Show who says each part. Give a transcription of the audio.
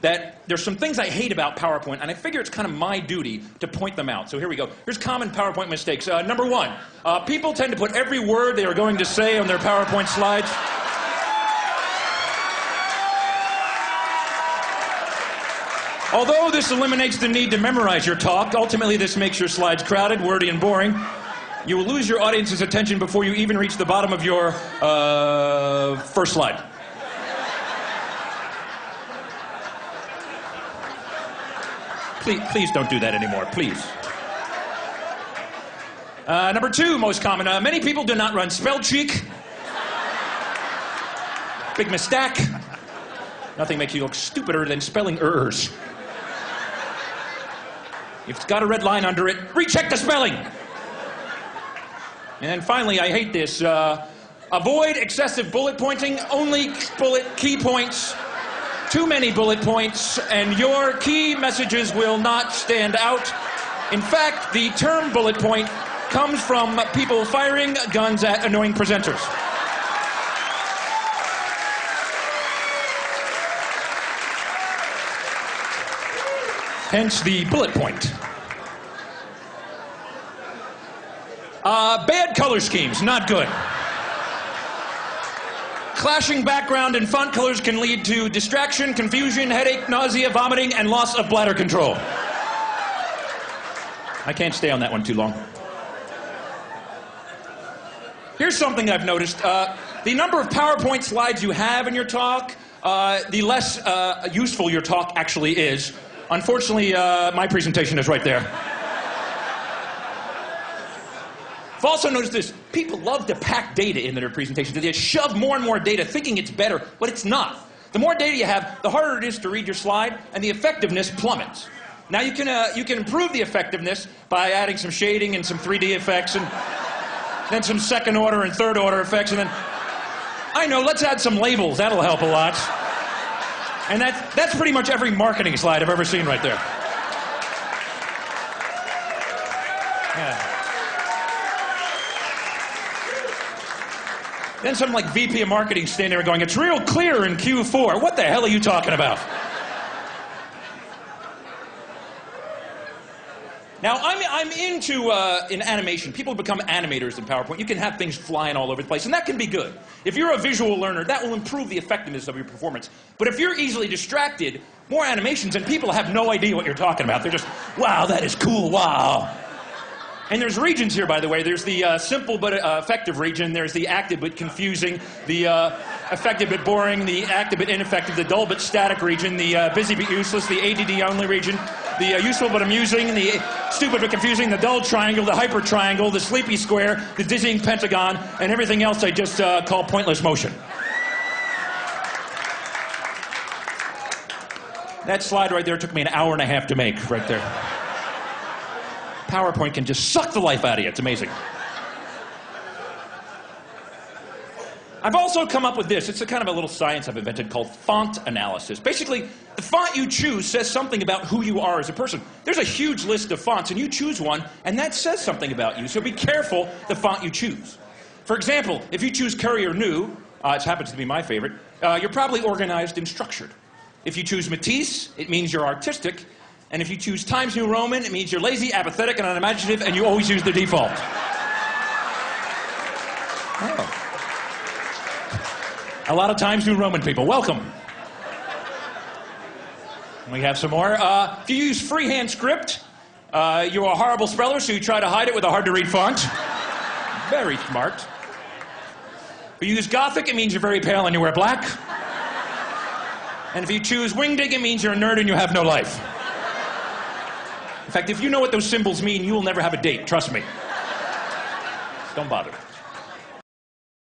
Speaker 1: that there's some things I hate about PowerPoint, and I figure it's kind of my duty to point them out. So here we go. Here's common PowerPoint mistakes. Number one, people tend to put every word they are going to say on their PowerPoint slides. Although this eliminates the need to memorize your talk, ultimately this makes your slides crowded, wordy, and boring. You will lose your audience's attention before you even reach the bottom of your first slide. Please don't do that anymore, please. Number two, most common, many people do not run spell check. Big mistake. Nothing makes you look stupider than spelling errors. If it's got a red line under it, recheck the spelling. And then finally, I hate this. Avoid excessive bullet pointing, only key points. Too many bullet points, and your key messages will not stand out. In fact, the term bullet point comes from people firing guns at annoying presenters. Hence the bullet point. Bad color schemes, not good. Clashing background and font colors can lead to distraction, confusion, headache, nausea, vomiting, and loss of bladder control. I can't stay on that one too long. Here's something I've noticed. The number of PowerPoint slides you have in your talk, the less useful your talk actually is. Unfortunately, my presentation is right there. I've also noticed this. People love to pack data into their presentations. They shove more and more data thinking it's better, but it's not. The more data you have, the harder it is to read your slide, and the effectiveness plummets. Now you can improve the effectiveness by adding some shading and some 3D effects, and then some second order and third order effects, and then, I know, let's add some labels. That'll help a lot. And that's pretty much every marketing slide I've ever seen right there. Yeah. Then some like VP of marketing standing there going, it's real clear in Q4. What the hell are you talking about? Now, I'm into in animation. People become animators in PowerPoint. You can have things flying all over the place, and that can be good. If you're a visual learner, that will improve the effectiveness of your performance. But if you're easily distracted, more animations, and people have no idea what you're talking about. They're just, wow, that is cool, wow. And there's regions here, by the way. There's the simple but effective region. There's the active but confusing, the effective but boring, the active but ineffective, the dull but static region, the busy but useless, the ADD-only region, the useful but amusing, the stupid but confusing, the dull triangle, the hyper triangle, the sleepy square, the dizzying pentagon, and everything else I just call pointless motion. That slide right there took me an hour and a half to make, right there. PowerPoint can just suck the life out of you. It's amazing. I've also come up with this. It's a kind of a little science I've invented called font analysis. Basically, the font you choose says something about who you are as a person. There's a huge list of fonts, and you choose one, and that says something about you. So be careful the font you choose. For example, if you choose Courier New, it happens to be my favorite, you're probably organized and structured. If you choose Matisse, it means you're artistic. And if you choose Times New Roman, it means you're lazy, apathetic, and unimaginative, and you always use the default. Oh. A lot of Times New Roman people. Welcome. We have some more. If you use freehand script, you're a horrible speller, so you try to hide it with a hard-to-read font. Very smart. If you use Gothic, it means you're very pale and you wear black. And if you choose Wingding, it means you're a nerd and you have no life. In fact, if you know what those symbols mean, you will never have a date. Trust me. Don't bother.